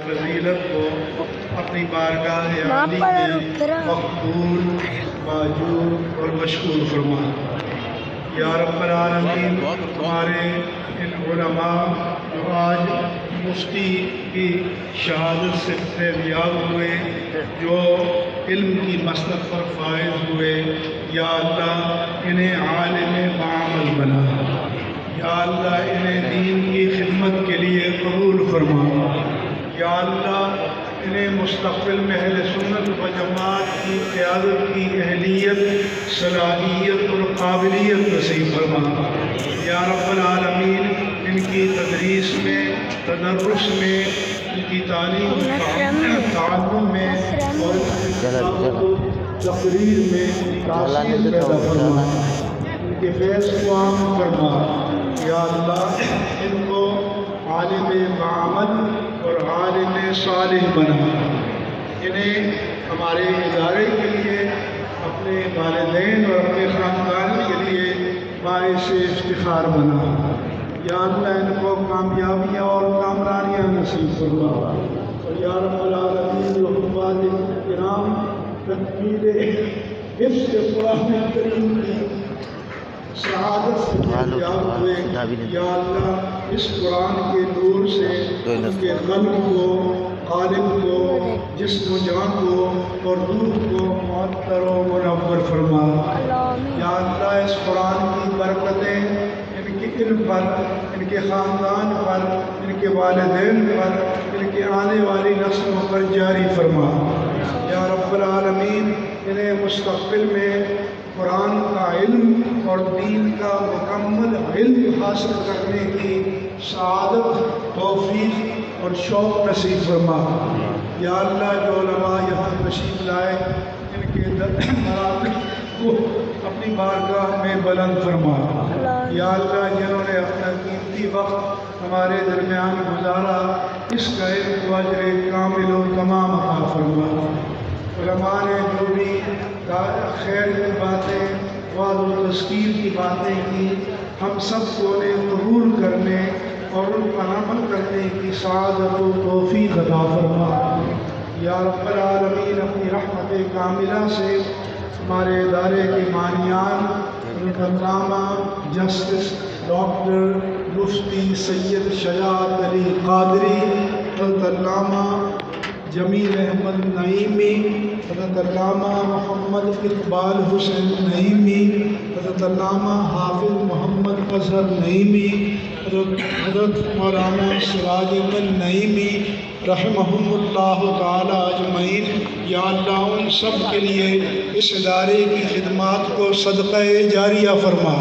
فضیلت کو اپنی بارگاہ عالی میں مقبول، ماجور اور مشکور فرما۔ یا رب العالمین، ہمارے ان علماء جو آج مفتی کی شہادت سے فیضیاب ہوئے، جو علم کی مسلک پر فائز ہوئے، یا اللہ انہیں عالم بعمل بنا، یا اللہ انہیں دین کی خدمت کے لیے قبول فرما، یا اللہ انہیں مستقبل میں اہل سنت و جماعت کی قیادت کی اہلیت، صلاحیت اور قابلیت نصیب فرما۔ یا رب العالمین، ان کی تدریس میں، تدرس میں، ان کی تعلیم تعلم میں اور تقریر میں تاثیر پیدا فرما، ان کے فیض کو عام فرما۔ یا اللہ ان کو عالم بعمل اور عالم صالح بنا، انہیں ہمارے ادارے کے لیے، اپنے والدین اور اپنے خاندان کے لیے باعث افتخار بنا۔ یا اللہ ان کو کامیابیاں اور کامرانیاں نصیب فرما۔ اور یا رب العالمین، جو حفاظ کرام تکمیل حفظ قرآن کریم کی سعادت سے فیضیاب ہوئے، یا اللہ اس قرآن کے نور سے ان کے قلب کو، قالب کو، جسم و جان کو اور روح کو معطر و منور فرما۔ یا اللہ اس قرآن کی برکتیں ان کے علم پر، ان کے خاندان پر، ان کے والدین پر، ان کے آنے والی نسلوں پر جاری فرما۔ یا رب العالمین، انہیں مستقبل میں قرآن کا علم اور دین کا مکمل علم حاصل کرنے کی سعادت، توفیق اور شوق نصیب فرما۔ یا اللہ جو علماء یہاں تشریف لائے، ان کے مراتب کو اپنی بارگاہ میں بلند فرما۔ یا اللہ جنہوں نے اپنا قیمتی وقت ہمارے درمیان گزارا، اس کا علم و اجر کامل و تمام عطا فرما۔ علماء نے جو بھی خیر کی باتیں، وعظ و تذکیر کی باتیں کی، ہم سب کو انہیں قبول کرنے اور ان پر عمل کرنے کی سعادت و توفیق عطا فرما۔ یا رب العالمین، اپنی رحمت کاملہ سے ہمارے ادارے کے بانیان حضرت علامہ جسٹس ڈاکٹر مفتی سید شجاعت علی قادری، حضرت علامہ جمیل احمد نعیمی، حضرت علامہ محمد اقبال حسین نعیمی، حضرت علامہ حافظ محمد اظہر نعیمی، حضرت مولانا سراج احمد نعیمی رحمہم اللہ تعالی اجمعین، یا اللہ ان سب کے لیے اس ادارے کی خدمات کو صدقہ جاریہ فرما،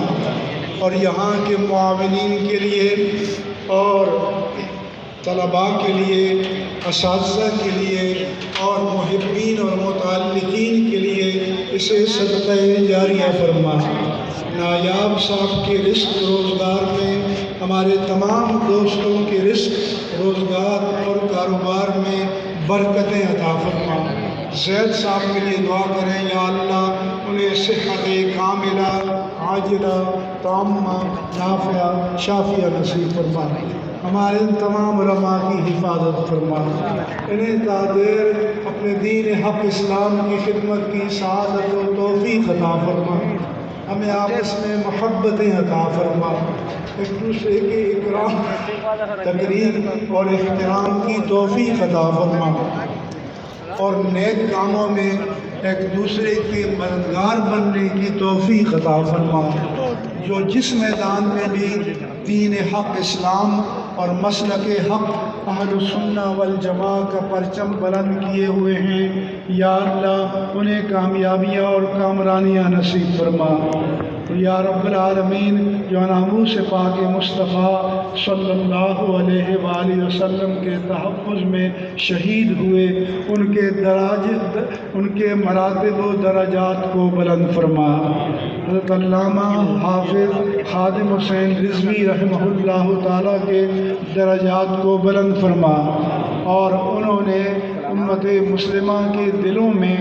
اور یہاں کے معاونین کے لیے اور طلباء کے لیے، اساتذہ کے لیے اور محبین اور متعلقین کے لیے اسے صدقہ جاریہ فرما۔ نایاب صاحب کے رزق روزگار میں، ہمارے تمام دوستوں کے رزق روزگار اور کاروبار میں برکتیں عطا فرما۔ زید صاحب کے لیے دعا کریں، یا اللہ انہیں صحت کاملہ، عاجلہ، تامہ، نافعہ، شافیہ نصیب فرما۔ ہمارے تمام علماء کی حفاظت فرما، انہیں تادیر اپنے دین حق اسلام کی خدمت کی سعادت و توفیق عطا فرما۔ ہمیں آپس میں محبتیں عطا فرما، ایک دوسرے کے اکرام، تقریر اور احترام کی توفیق عطا فرما، اور نیک کاموں میں ایک دوسرے کے مددگار بننے کی توفیق عطا فرما۔ جو جس میدان میں بھی دین حق اسلام اور مسلک حق اہل سنہ والجماع کا پرچم بلند کیے ہوئے ہیں، یا اللہ انہیں کامیابیاں اور کامرانیاں نصیب فرما۔ یا رب العالمین، جو ناموس پاک مصطفیٰ صلی اللہ علیہ وآلہ وسلم کے تحفظ میں شہید ہوئے، ان کے مراتب و درجات کو بلند فرما۔ حضرت علامہ حافظ خادم حسین رضوی رحمہ اللہ تعالیٰ کے درجات کو بلند فرما، اور انہوں نے امت مسلمہ کے دلوں میں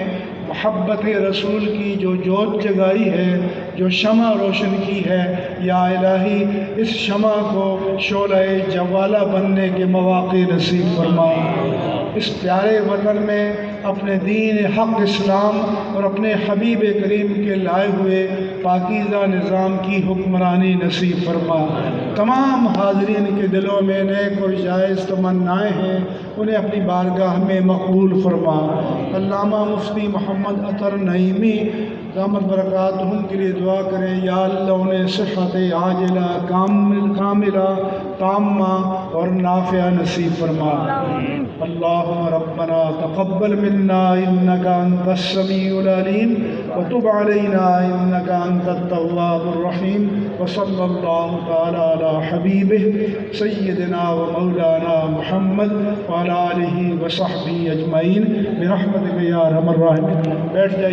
محبت رسول کی جو جوت جگائی ہے، جو شمع روشن کی ہے، یا الہی اس شمع کو شعلہ جوالہ بننے کے مواقع نصیب فرما۔ اس پیارے وطن میں اپنے دین حق اسلام اور اپنے حبیب کریم کے لائے ہوئے پاکیزہ نظام کی حکمرانی نصیب فرما۔ تمام حاضرین کے دلوں میں نیک اور جائز تمنائیں ہیں، انہیں اپنی بارگاہ میں مقبول فرما۔ علامہ مفتی محمد اطہر نعیمی دامت برکاتہم کے لیے دعا کریں، یا اللہ انہیں صحت عاجلہ کاملہ تامہ اور نافعہ نصیب فرما۔ اللہم ربنا تقبل منا انک انت السمیع العلیم وتب علینا انک انت التواب الرحیم، وصلی اللہ تعالی علی حبیبہ سیدنا و مولانا محمد وعلی آلہ وصحبہ اجمعین برحمتک یا ارحم الراحمین۔ بیٹھ جائیے۔